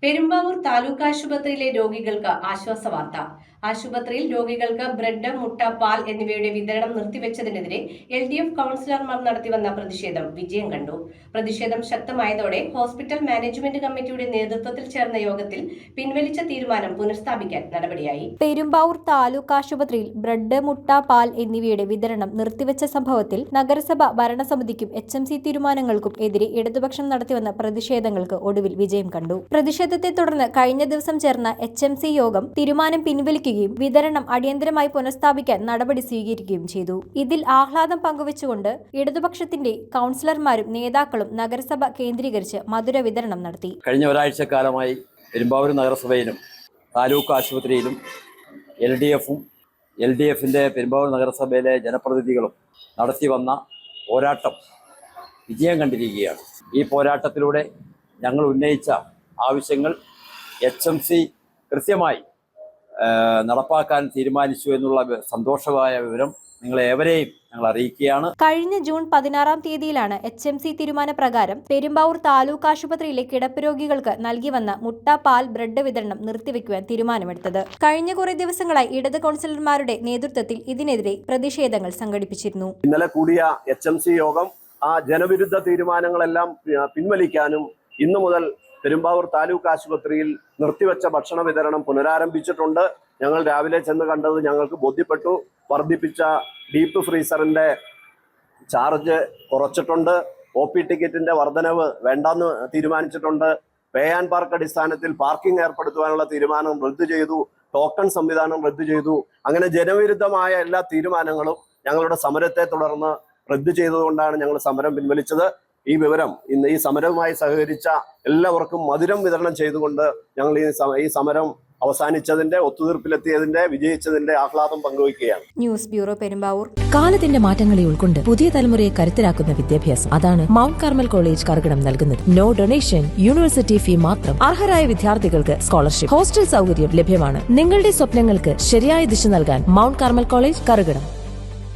പെരുമ്പാവൂർ താലൂക്ക് ആശുപത്രിയിലെ രോഗികൾക്ക് ആശ്വാസവാർത്ത. ആശുപത്രിയിൽ രോഗികൾക്ക് ബ്രെഡ്, മുട്ട, പാൽ എന്നിവയുടെ വിതരണം നിർത്തിവെച്ചതിനെതിരെ LDF കൌൺസിലർമാർ നടത്തിവന്ന പ്രതിഷേധം വിജയം കണ്ടു. പ്രതിഷേധം ശക്തമായതോടെ ഹോസ്പിറ്റൽ മാനേജ്മെന്റ് കമ്മിറ്റിയുടെ നേതൃത്വത്തിൽ ചേർന്ന യോഗത്തിൽ പിൻവലിച്ച തീരുമാനം പുനഃസ്ഥാപിക്കാൻ നടപടിയായി. പെരുമ്പാവൂർ താലൂക്ക് ആശുപത്രിയിൽ ബ്രെഡ്, മുട്ട, പാൽ എന്നിവയുടെ വിതരണം നിർത്തിവെച്ച സംഭവത്തിൽ നഗരസഭ ഭരണസമിതിക്കും HMC തീരുമാനങ്ങൾക്കും എതിരെ ഇടതുപക്ഷം നടത്തിവന്ന പ്രതിഷേധങ്ങൾക്ക് ഒടുവിൽ വിജയം കണ്ടു. പ്രതിഷേധത്തെ തുടർന്ന് കഴിഞ്ഞ ദിവസം ചേർന്ന HMC യോഗം തീരുമാനം പിൻവലിക്കുകയും വിതരണം അടിയന്തരമായി പുനഃസ്ഥാപിക്കാൻ നടപടി സ്വീകരിക്കുകയും ചെയ്തു. ഇതിൽ ആഹ്ലാദം പങ്കുവച്ചുകൊണ്ട് ഇടതുപക്ഷത്തിന്റെ കൌൺസിലർമാരും നേതാക്കളും നഗരസഭ കേന്ദ്രീകരിച്ച് മധുര വിതരണം നടത്തി. കഴിഞ്ഞ ഒരാഴ്ചക്കാലമായി പെരുമ്പാവൂർ നഗരസഭയിലും താലൂക്ക് ആശുപത്രിയിലും LDFും LDFിന്റെ പെരുമ്പാവൂർ നഗരസഭയിലെ ജനപ്രതിനിധികളും നടത്തി വന്ന പോരാട്ടം വിജയം കണ്ടിരിക്കുകയാണ്. ഈ പോരാട്ടത്തിലൂടെ ഞങ്ങൾ ഉന്നയിച്ച ആവശ്യങ്ങൾ HMC കൃത്യമായി നടപ്പാക്കാൻ തീരുമാനിച്ചു എന്നുള്ള സന്തോഷമായ വിവരം നിങ്ങളെ ഏവരെയും ഞങ്ങൾ അറിയിക്കുകയാണ്. കഴിഞ്ഞ ജൂൺ 16-ാം തീയതിയിലാണ് HMC തീരുമാനപ്രകാരം പെരുമ്പാവൂർ താലൂക്ക് ആശുപത്രിയിലെ കിടപ്പ് രോഗികൾക്ക് നൽകി വന്ന മുട്ട, പാൽ, ബ്രെഡ് വിതരണം നിർത്തിവെക്കുവാൻ തീരുമാനമെടുത്തത്. കഴിഞ്ഞ കുറെ ദിവസങ്ങളായി ഇടത് കൌൺസിലർമാരുടെ നേതൃത്വത്തിൽ ഇതിനെതിരെ പ്രതിഷേധങ്ങൾ സംഘടിപ്പിച്ചിരുന്നു. ഇന്നലെ കൂടിയ HMC യോഗം ആ ജനവിരുദ്ധ തീരുമാനങ്ങളെല്ലാം പിൻവലിക്കാനും ഇന്നു മുതൽ പെരുമ്പാവൂർ താലൂക്ക് ആശുപത്രിയിൽ നിർത്തിവെച്ച ഭക്ഷണ വിതരണം പുനരാരംഭിച്ചിട്ടുണ്ട്. ഞങ്ങൾ രാവിലെ ചെന്ന് കണ്ടത് ഞങ്ങൾക്ക് ബോധ്യപ്പെട്ടു. വർദ്ധിപ്പിച്ച ഡീപ്പ് ഫ്രീസറിന്റെ ചാർജ് കുറച്ചിട്ടുണ്ട്. OP ടിക്കറ്റിന്റെ വർധനവ് വേണ്ടെന്ന് തീരുമാനിച്ചിട്ടുണ്ട്. പേ ആൻഡ് പാർക്ക് അടിസ്ഥാനത്തിൽ പാർക്കിംഗ് ഏർപ്പെടുത്തുവാനുള്ള തീരുമാനം റദ്ദു ചെയ്തു. ടോക്കൺ സംവിധാനം റദ്ദു ചെയ്തു. അങ്ങനെ ജനവിരുദ്ധമായ എല്ലാ തീരുമാനങ്ങളും ഞങ്ങളുടെ സമരത്തെ തുടർന്ന് റദ്ദു ചെയ്തതുകൊണ്ടാണ് ഞങ്ങൾ സമരം പിൻവലിച്ചത്. ഈ വിവരം ഇന്ന് ഈ സമരവുമായി സഹകരിച്ച എല്ലാവർക്കും മധുരം വിതരണം ചെയ്തുകൊണ്ട് ഞങ്ങൾ ഈ സമരം അവസാനിച്ചതിന്റെ, ഒത്തുതീർപ്പിലെത്തിയതിന്റെ, വിജയിച്ചതിന്റെ ആഹ്ലാദം പങ്കുവയ്ക്കുകയാണ്. News bureau, Perumbavoor. കാലത്തിന്റെ മാറ്റങ്ങളെ ഉൾക്കൊണ്ട് പുതിയ തലമുറയെ കരുത്തരാക്കുന്ന വിദ്യാഭ്യാസം, അതാണ് മൗണ്ട് കാർമൽ കോളേജ് കറുകടം നൽകുന്നത്. നോ ഡൊണേഷൻ, യൂണിവേഴ്സിറ്റി ഫീ മാത്രം. അർഹരായ വിദ്യാർത്ഥികൾക്ക് സ്കോളർഷിപ്പ്, ഹോസ്റ്റൽ സൗകര്യം ലഭ്യമാണ്. നിങ്ങളുടെ സ്വപ്നങ്ങൾക്ക് ശരിയായ ദിശ നൽകാൻ മൗണ്ട് കാർമൽ കോളേജ് കറുകടം.